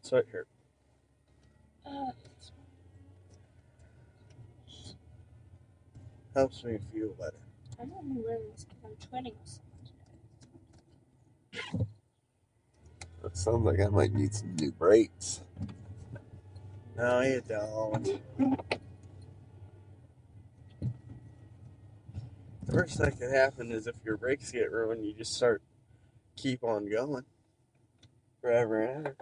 Sweatshirt. Uh, Helps me feel better. I'm only wearing this because I'm twinning with someone today. It sounds like I might need some new brakes. No, you don't. The worst that could happen is if your brakes get ruined, you just keep on going forever and ever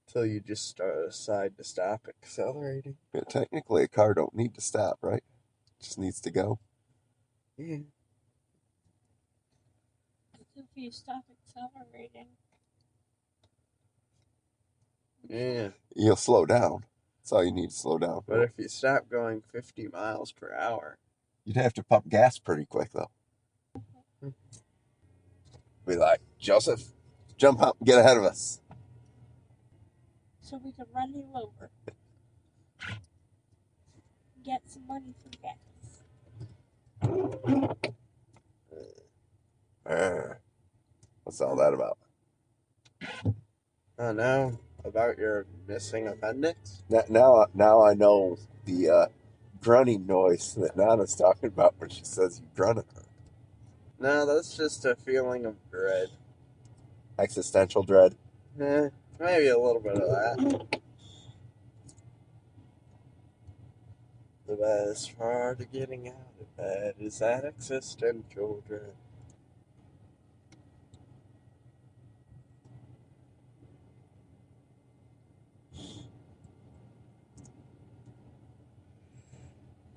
until you just decide to stop accelerating. Yeah, technically, a car don't need to stop, right? It just needs to go. Yeah. If you stop accelerating. Yeah. You'll slow down. That's all you need to slow down. But if you stop going 50 miles per hour, you'd have to pump gas pretty quick, though. Be like, Joseph, jump up and get ahead of us. So we can run you over. Get some money for gas. What's all that about? I know about your missing appendix. Now I know the grunting noise that Nana's talking about when she says you grunt at her. No, that's just a feeling of dread. Existential dread. Maybe a little bit of that. The best part of getting out of bed is that existential dread.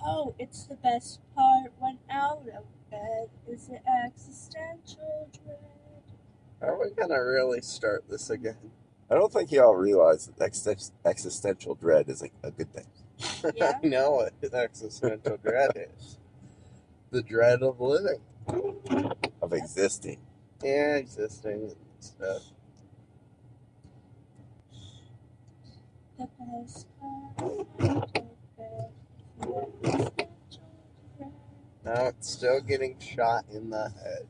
Oh, it's the best part when out of bed is the existential dread. Are we gonna really start this again? I don't think y'all realize that existential dread is a good thing. Yeah? I know what existential dread is. The dread of living. Of existing. Yeah, existing and stuff. The best part out of bed is the existential dread. Now it's still getting shot in the head.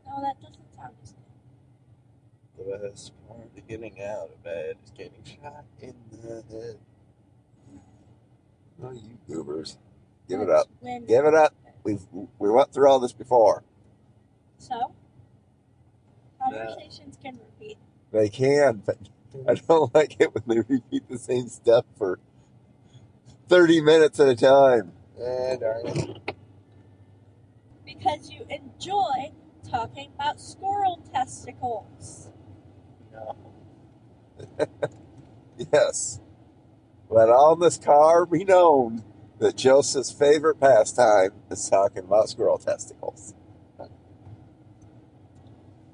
No, that doesn't sound as good. The best part of getting out of bed is getting shot in the head. Oh, you goobers. Give That's it up. when- Give it up. We went through all this before. So? Conversations can repeat. They can, but I don't like it when they repeat the same stuff for 30 minutes at a time. Darn it. Because you enjoy talking about squirrel testicles. No. Yes. Let all in this car be known that Joseph's favorite pastime is talking about squirrel testicles.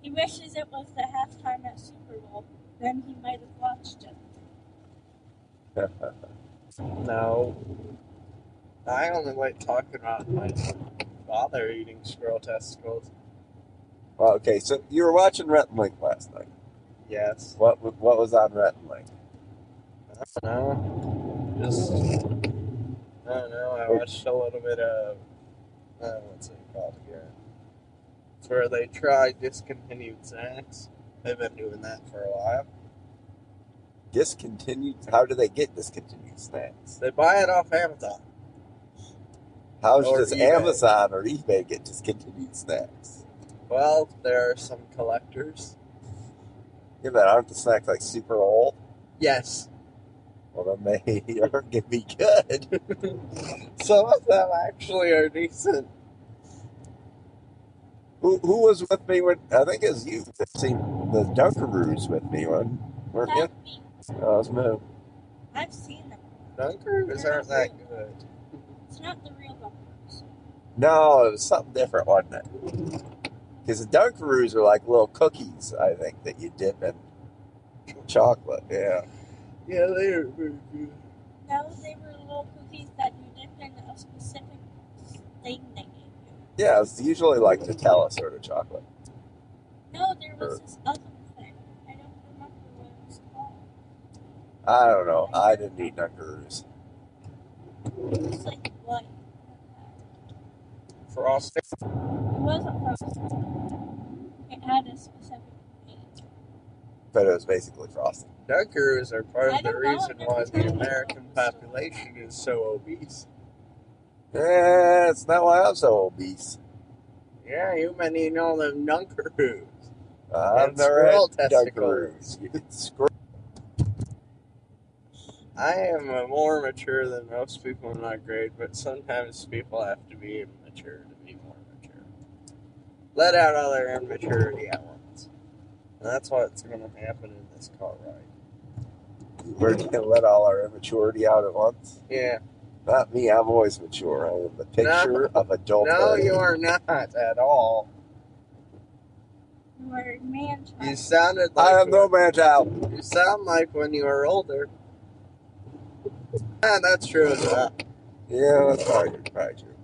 He wishes it was the halftime at Super Bowl. Then he might have watched it. No. I only like talking about my father eating squirrel testicles. Well, okay, so you were watching Rhett and Link last night. Yes. What was on Rhett and Link? I don't know. I don't know. I watched a little bit of, what's it called again? It's where they try discontinued snacks. They've been doing that for a while. Discontinued? How do they get discontinued snacks? They buy it off Amazon. How Or does eBay. Amazon or eBay get discontinued snacks? Well, there are some collectors. Yeah, but aren't the snacks like super old? Yes. Well, then they are going to be good. Some of them actually are decent. Who was with me when, I think it was you that seen the Dunkaroos with me, weren't you? That's me. Oh, it was me. I've seen them. Dunkaroos aren't that good. It's not the real Dunkaroos. No, it was something different, wasn't it? Because the Dunkaroos are like little cookies, I think, that you dip in chocolate, yeah. Yeah, they are very good. No, they were little cookies that you dip in a specific thing they gave you. Yeah, it's usually like Nutella sort of chocolate. No, there was this other thing. I don't remember what it was called. I don't know. I didn't eat Dunkaroos. It was like white. Frosting. It wasn't frosted. It had a specific but it was basically frosting. Dunkaroos are part I of the don't know, reason I've never why tried the it. American population is so obese. It's not why I'm so obese. Yeah, you've been eating all them Dunkaroos. I've And never had squirrel testicles. Squirrel. I am more mature than most people in my grade, but sometimes people have to be immature to be more mature. Let out all their immaturity at once. And that's what's going to happen in this car ride. We're going to let all our immaturity out at once? Yeah. Not me. I'm always mature. I am the picture of adulthood. No, you are not at all. You are a man child. You sounded like... I am no man child. You sound like when you were older. Ah, that's true as well. Yeah, that's probably true.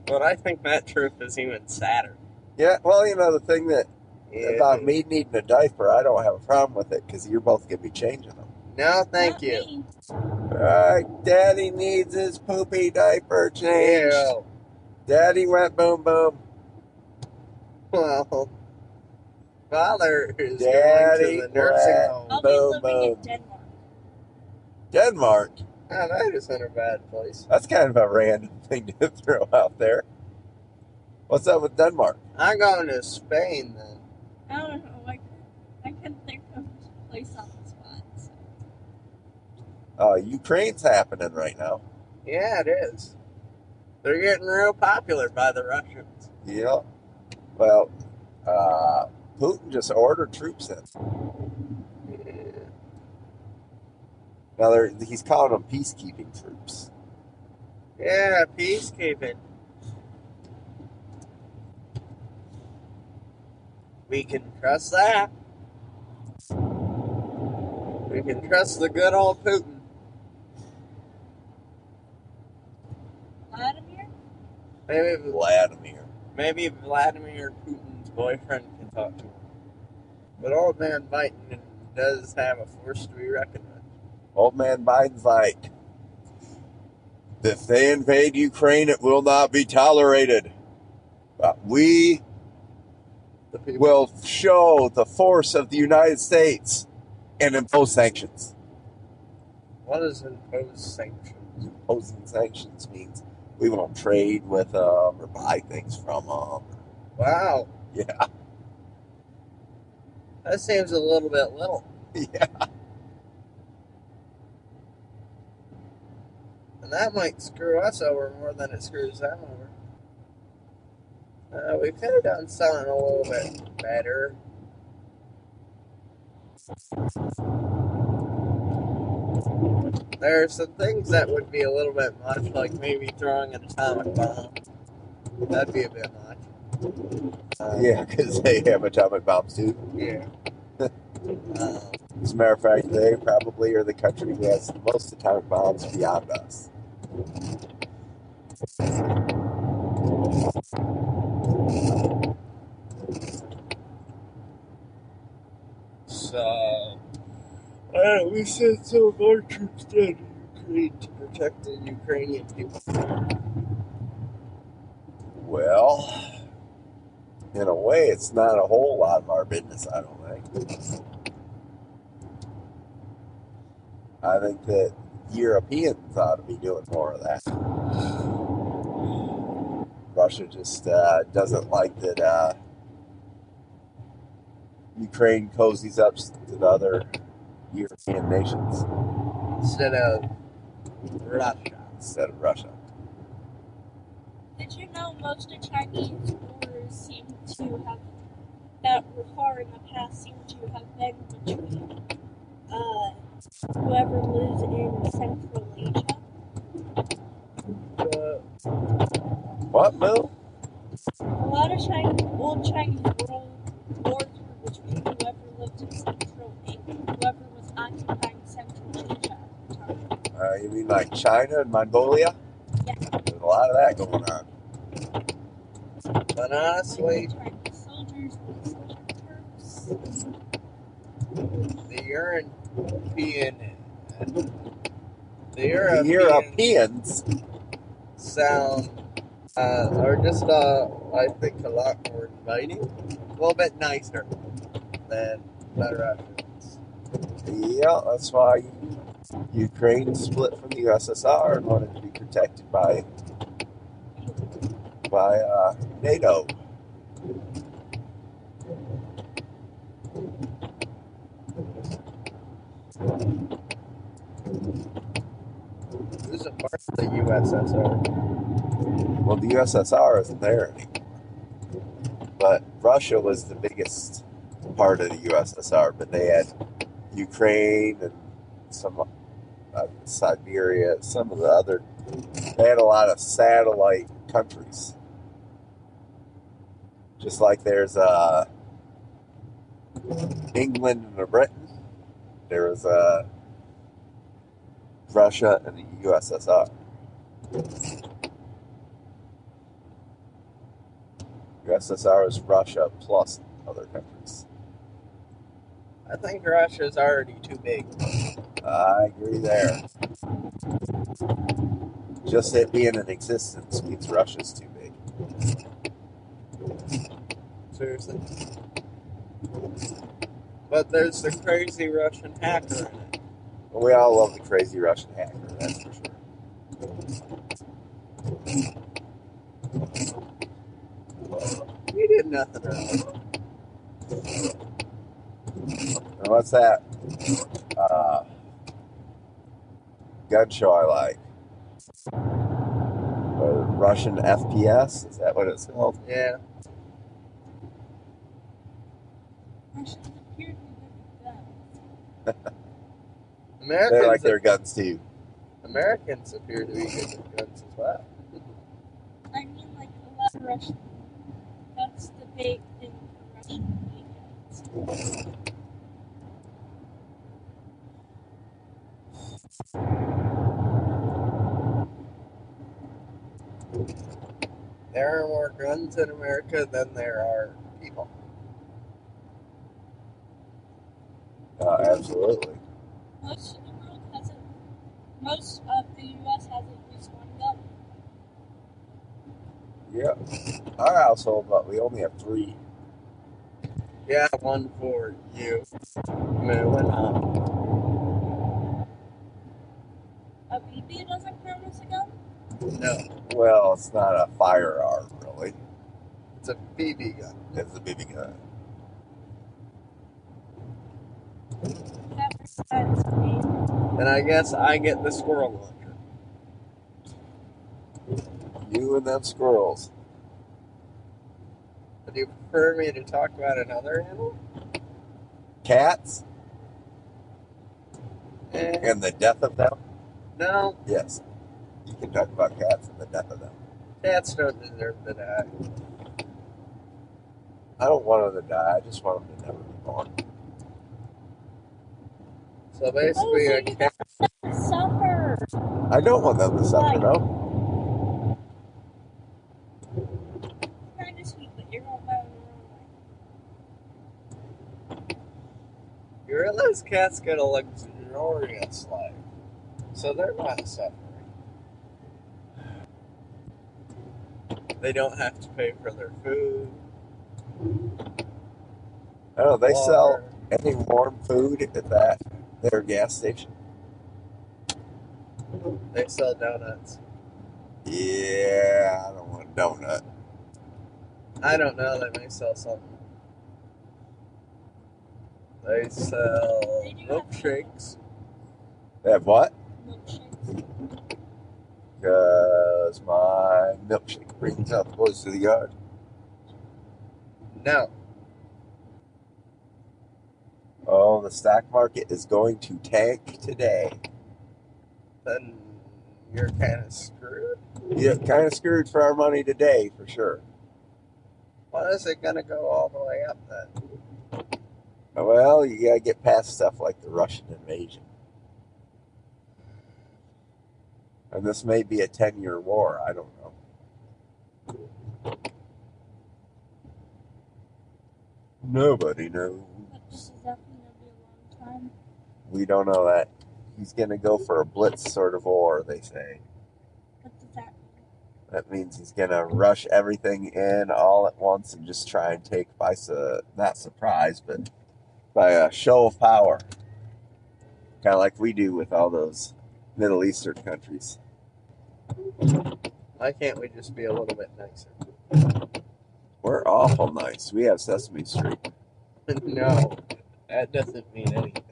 But I think that truth is even sadder. Yeah, well, you know, the thing that about me needing a diaper, I don't have a problem with it because you're both going to be changing them. No, thank Not you. me. Alright, Daddy needs his poopy diaper changed. Ew. Daddy went boom boom. Well, Father is Daddy going to the nursing went home. I'll be living in Denmark. Denmark? Oh, that isn't a bad place. That's kind of a random thing to throw out there. What's up with Denmark? I'm going to Spain then. I don't know. I couldn't think of a place on the spot. So. Ukraine's happening right now. Yeah, it is. They're getting real popular by the Russians. Yeah. Well, Putin just ordered troops in. Yeah. Now he's calling them peacekeeping troops. Yeah, peacekeeping. We can trust that. We can trust the good old Putin. Vladimir? Maybe Vladimir Putin's boyfriend can talk to him. But old man Biden does have a force to be reckoned with. Old man Biden's like, if they invade Ukraine, it will not be tolerated. We will show the force of the United States and impose sanctions. What does impose sanctions? Imposing sanctions means we won't trade with them or buy things from them. Wow. Yeah. That seems a little bit little. Yeah. And that might screw us over more than it screws them over. We could have done something a little bit better. There are some things that would be a little bit much, like maybe throwing an atomic bomb. That'd be a bit much. Yeah, because they have atomic bombs too. Yeah. As a matter of fact, they probably are the country who has the most atomic bombs beyond us. So, we sent some of our troops down to Ukraine to protect the Ukrainian people. Well, in a way, it's not a whole lot of our business, I don't think. I think that Europeans ought to be doing more of that. Russia just doesn't like that Ukraine cozies up to the other European nations. Instead of Russia. Did you know most of Chinese wars seem to have, that were far in the past, seem to have been between whoever lives in Central Asia? What, Mo? A lot of old Chinese world wars were between whoever lived in Central Asia, whoever was occupying Central Asia at the time. You mean like China and Mongolia? Yeah. There's a lot of that going on. But honestly, Chinese soldiers and Turks. the Europeans sound are just I think a lot more inviting, a little bit nicer. than the Russians. Yeah, that's why Ukraine split from the USSR and wanted to be protected by NATO. Who's a part of the USSR? Well, the USSR isn't there anymore, but Russia was the biggest part of the USSR. But they had Ukraine and some Siberia, some of the other. They had a lot of satellite countries, just like there's England and a Britain. There was Russia and the USSR. USSR is Russia plus other countries. I think Russia's already too big. I agree there. Just it being in existence means Russia's too big. Seriously. But there's the crazy Russian hacker in it. Well, we all love the crazy Russian hacker, that's for sure. He did nothing wrong. And what's that gun show I like? Russian FPS? Is that what it's called? Yeah. Russians appear to be good at guns. Americans, They like their guns too. Americans appear to be good at guns as well. I mean, like, a lot of Russian. That's the big thing for Russian guns. There are more guns in America than there are people. Absolutely. Most of the world has most of the U.S. has at least one gun. Yeah. Our household, but we only have 3. Yeah, one for you. Moving on. A BB doesn't count as a gun? No, Well, it's not a firearm, really. it's a BB gun. It's a BB gun. That makes sense to me. Then I guess I get the squirrel launcher. You and them squirrels. Would you prefer me to talk about another animal? Cats Eh, and the death of them? no, Yes. You can talk about cats and the death of them. cats don't deserve to die. I don't want them to die. I just want them to never be born. So basically, Oh, so a you cat. don't suffer. I don't want them to suffer, no. Kind of sweet, but you're going by your own way. You realize cats get a luxurious life, so they're not suffering. They don't have to pay for their food. Oh, they water. sell any warm food at their gas station. They sell donuts. Yeah, I don't want a donut. I don't know. They may sell something. They sell They do have milkshakes. They have what? Milkshakes. Because my milkshake brings out the boys to the yard. No. Oh, the stock market is going to tank today. Then you're kind of screwed. Yeah, kind of screwed for our money today, for sure. Why is it going to go all the way up then? Well, you gotta get past stuff like the Russian invasion. And this may be a 10-year war, I don't know. Nobody knows. But this is definitely going to be a long time. We don't know that. He's gonna go for a blitz sort of war, they say. What does that mean? That means he's gonna rush everything in all at once and just try and take by not surprise, but by a show of power, kind of like we do with all those Middle Eastern countries. Why can't we just be a little bit nicer? We're awful nice. We have Sesame Street. No, that doesn't mean anything.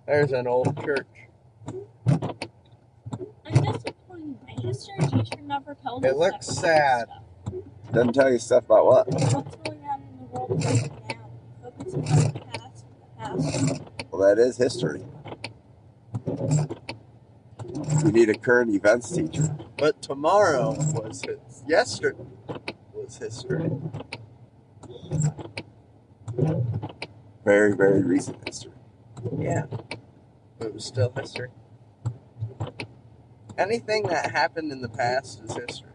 There's an old church. I'm disappointed. My history teacher never told us. It looks that sad. stuff. Doesn't tell you stuff about what? What's going on in the world right now? Focusing on the past and the past. Well, that is history. We need a current events teacher. But tomorrow was yesterday was history. Very, very recent history. Yeah. It was still history. Anything that happened in the past is history.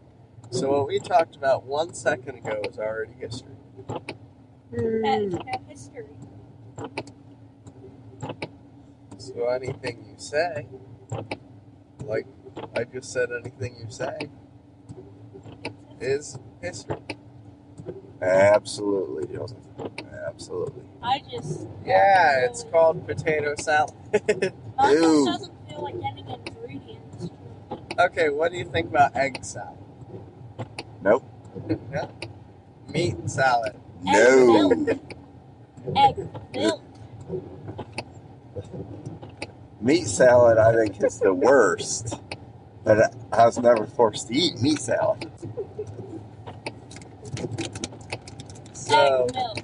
So what we talked about 1 second ago is already history. That is now history. So anything you say, like I just said, anything you say is history. Absolutely, Joseph. Absolutely. I just. Yeah, it's called potato salad. Mine Ew. just doesn't feel like getting ingredients. Okay, what do you think about egg salad? Nope. Yeah. Meat salad. No. Egg milk. Meat salad, I think, is the worst. But I was never forced to eat meat salad. So, Egg milk.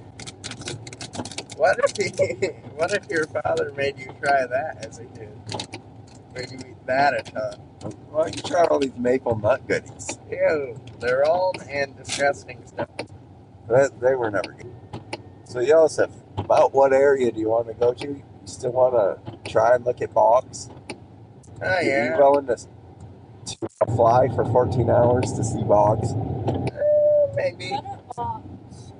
what if your father made you try that as a kid? Made you eat that a ton? Well, you try all these maple nut goodies. Ew, they're old and disgusting stuff. They were never good. So, Joseph, about what area do you want to go to? You still want to try and look at bogs? Oh, Are you yeah. willing to fly for 14 hours to see bogs? Maybe. What are bogs?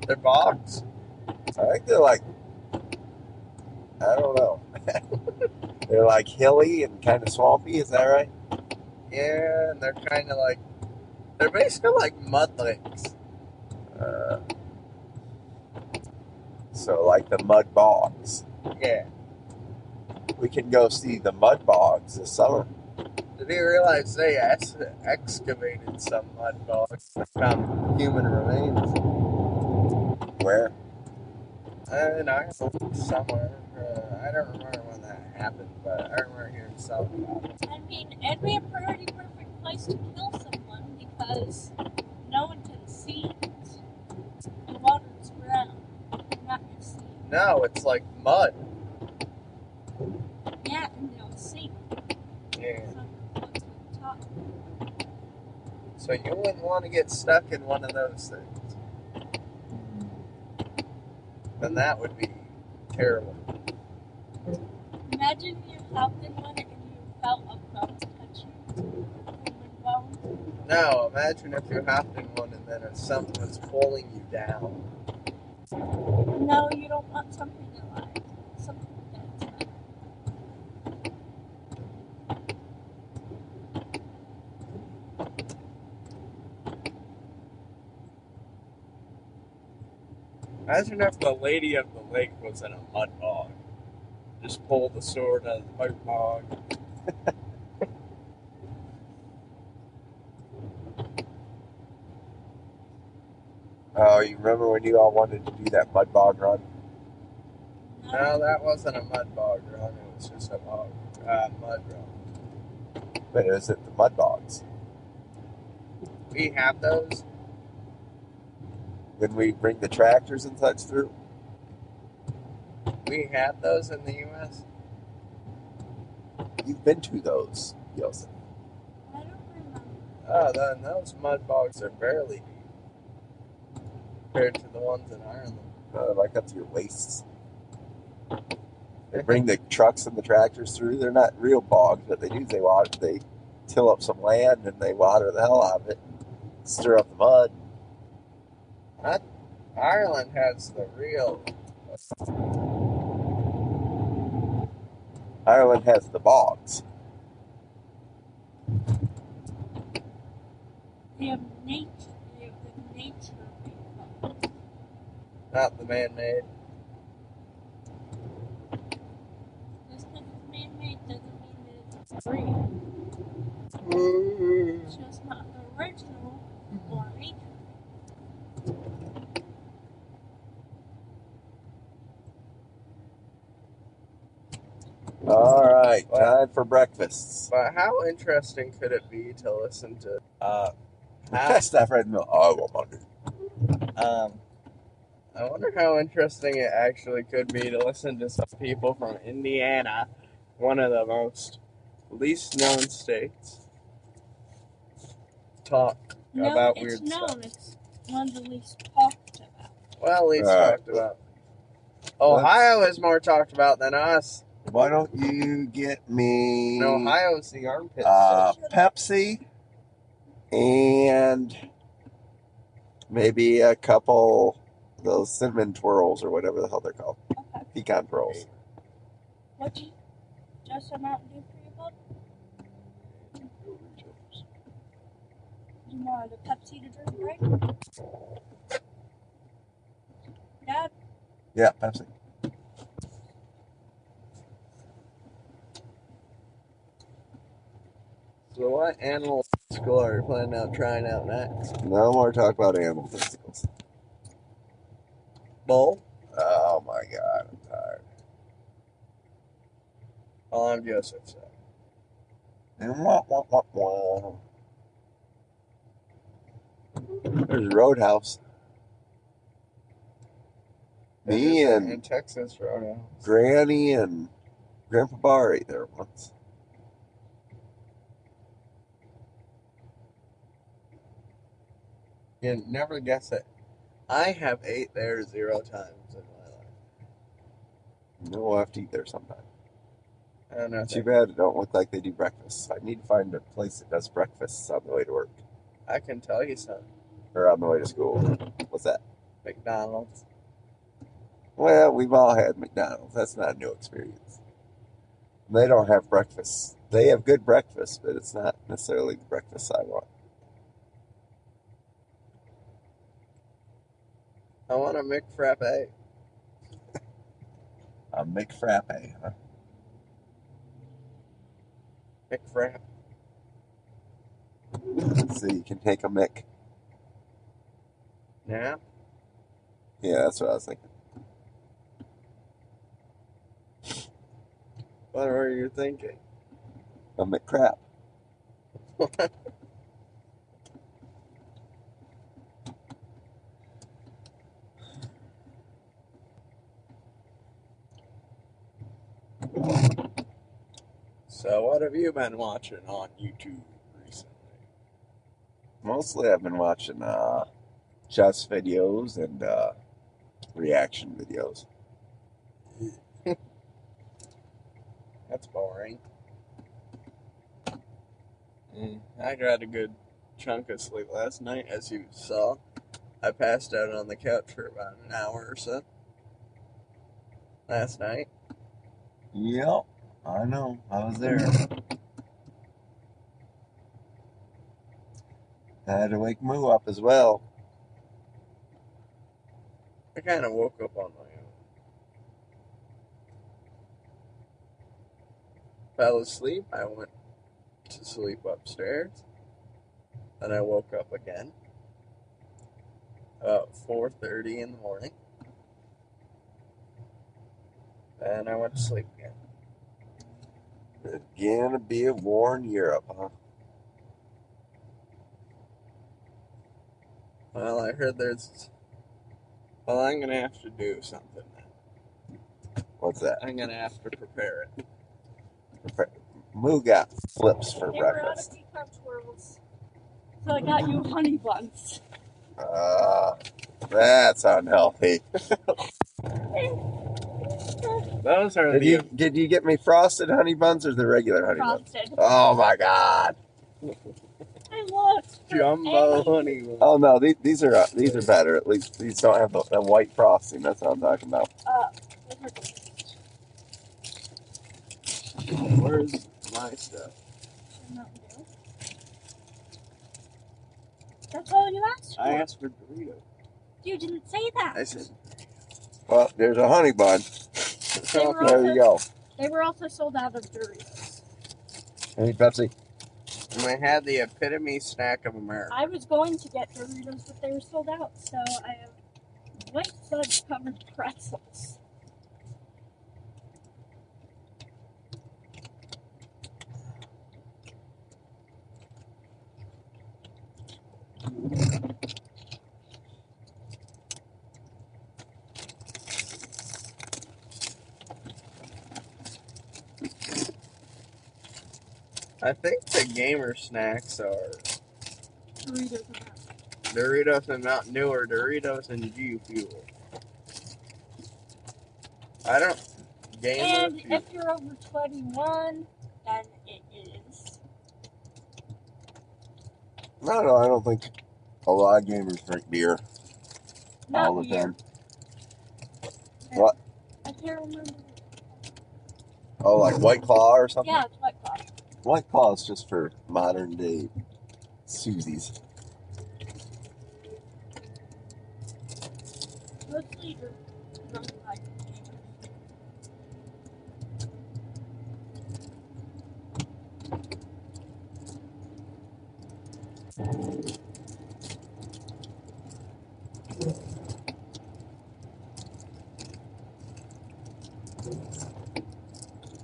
They're bogs. I think they're like, I don't know. They're like hilly and kind of swampy, is that right? Yeah, and they're kind of like, they're basically like mud lakes. So like the mud bogs. Yeah. We can go see the mud bogs this summer. Did you realize they excavated some mud bogs and found human remains? Where? In Ireland, somewhere. I don't remember when that happened, but I remember hearing something about it. I mean, it'd be a pretty perfect place to kill someone because no one can see it. The water's brown. You're not going to see it. No, it's like mud. Yeah, and they'll see it. Yeah. It's not gonna float to the top. So you wouldn't want to get stuck in one of those things. Then that would be terrible. Imagine you hopped in one and you felt a bone touch you. Human bone. No, imagine if you hopped in one and then something was pulling you down. No, you don't want something alive. Something dead. Imagine if the lady of the lake was in a mud bog. Just pull the sword out of the mud bog. Oh, you remember when you all wanted to do that mud bog run? No, that wasn't a mud bog run. It was just a mud run. But it was at the mud bogs. We have those. When we bring the tractors and such through. We have those in the U.S. You've been to those, Joseph. I don't remember. Oh, then those mud bogs are barely deep compared to the ones in Ireland. Like up to your waists. They bring the trucks and the tractors through. They're not real bogs. What they do is they till up some land and they water the hell out of it, and stir up the mud. Ireland has the real. Ireland has the bogs. They have nature. They have the nature of bones. Not the man-made. green. It's just not the original orange. All right, time for breakfast. But how interesting could it be to listen to? Stuff right in the middle. Oh, I won't. I wonder how interesting it actually could be to listen to some people from Indiana, one of the most least known states, talk about weird stuff. It's one of the least talked about. Well, least talked about. Ohio is more talked about than us. Why don't you get me Ohio's the armpit Pepsi and maybe a couple of those cinnamon twirls or whatever the hell they're called. Okay. Pecan twirls. What'd you just a Mountain Dew for you, bud? You wanted a Pepsi to drink, right? Dad? Yeah, Pepsi. So what animal school are you planning on trying out next? No more talk about animal testicles. Bull? Oh my God, I'm tired. Oh, I'm Joseph. So. There's Roadhouse. Me and in Texas, Roadhouse. Granny and Grandpa Bar ate there once. You never guess it. I have ate there 0 times in my life. We'll have to eat there sometime. I don't know. Too bad it don't look like they do breakfast. I need to find a place that does breakfasts on the way to work. I can tell you something. Or on the way to school. What's that? McDonald's. Well, we've all had McDonald's. That's not a new experience. They don't have breakfast. They have good breakfast, but it's not necessarily the breakfast I want. I want a McFrappe. A McFrappe, huh? McFrappe. So you can take a Mc. Yeah. Yeah, that's what I was thinking. What were you thinking? A McCrap. So what have you been watching on YouTube recently? Mostly I've been watching chess videos and reaction videos. That's boring. I got a good chunk of sleep last night, as you saw. I passed out on the couch for about an hour or so last night. Yep, I know. I was there. I had to wake Moo up as well. I kind of woke up on my own. Fell asleep. I went to sleep upstairs. Then I woke up again. About 4:30 in the morning. And I went to sleep again. It's gonna be a war in Europe, huh? Well, I heard there's... Well, I'm going to have to do something now. What's that? I'm going to have to prepare it. Moo got flips for They were out of breakfast. pecan twirls. So I got you honey buns. That's unhealthy. Those are Did you get me frosted honey buns or the regular honey buns? Frosted. Oh my God! I looked for jumbo any- honey buns. Oh no, these are better. At least these don't have the white frosting. That's what I'm talking about. Where's my stuff? That's all you asked for. I asked for Doritos. You didn't say that. I said, Well, there's a honey bun. They were There you go. They were also sold out of Doritos. Any Pepsi? And they had the epitome snack of America. I was going to get Doritos, but they were sold out, so I have white fudge covered pretzels. I think the gamer snacks are Doritos Doritos and Mountain Dew or Doritos and G Fuel. I don't. Gamer And Fuel. if you're over 21, then it is. No, I don't think a lot of gamers drink beer Not all the beer. time. What? I can't remember. Oh, like White Claw or something? Yeah, it's White Claw. White Claw is just for modern day Susies. Mostly drunk like gamers.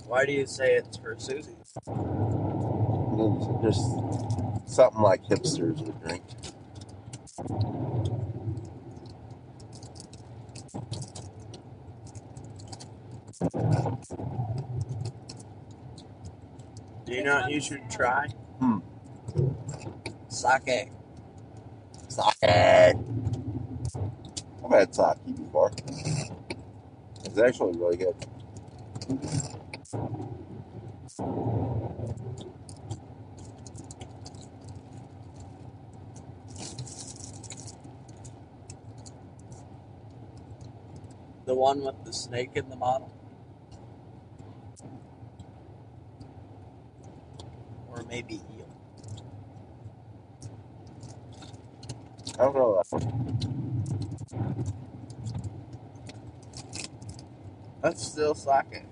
Why do you say it's for Susie? Just something like hipsters would drink. Do you know what you should try? Sake. Sake. I've had sake before. It's actually really good. The one with the snake in the bottle? Or maybe eel. I don't know. That's still sake.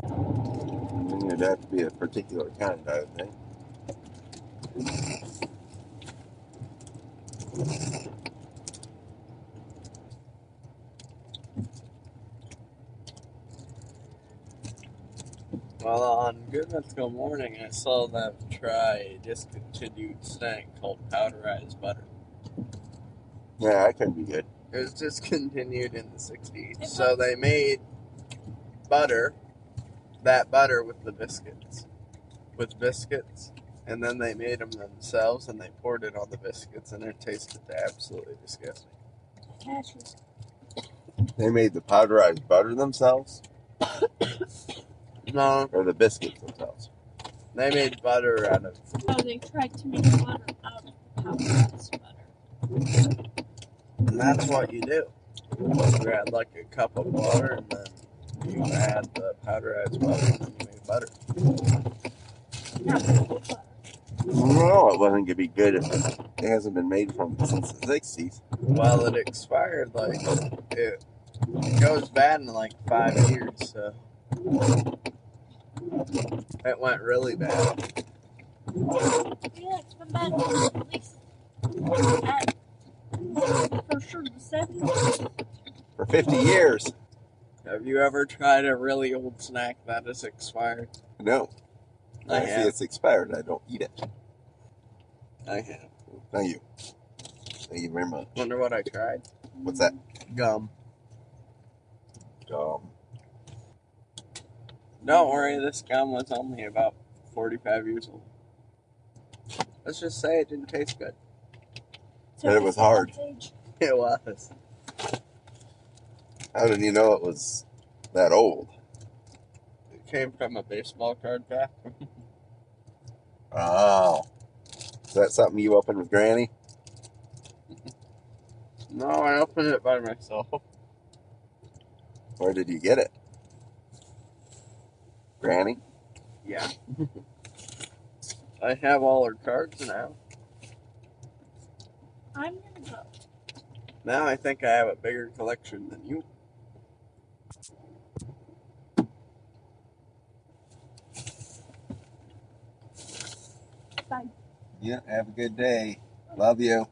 Then it'd have to be a particular kind, I would think. Well, on Good Mythical Morning, I saw them try a discontinued snack called powderized butter. Yeah, that could be good. It was discontinued in the 60s. So they made butter, that butter with the biscuits. With biscuits. And then they made them themselves and they poured it on the biscuits and it tasted absolutely disgusting. Cashews. They made the powderized butter themselves? No, Or the biscuits themselves? they made butter out of. Oh, they tried to make butter out of powderized butter. And that's what you do. You add like a cup of water and then you add the powderized butter and then you make butter. Not butter. No, it wasn't going to be good if it hasn't been made since the 60s. Well, it expired it goes bad in like 5 years, so it went really bad. Yeah, it's been bad for at least for sure the 70s. For 50 years. Have you ever tried a really old snack that is expired? No. I I see have. it's expired. I don't eat it. I have. Thank you. Thank you very much. Wonder what I tried? What's that? Gum. Gum. Don't worry, this gum was only about 45 years old. Let's just say it didn't taste good. So And it was hard. It was. How did you know it was that old? It came from a baseball card pack. Oh. Is that something you opened with Granny? No, I opened it by myself. Where did you get it? Granny? Yeah. I have all her cards now. I'm gonna go. Now I think I have a bigger collection than you. Bye. Yeah, have a good day. Love you.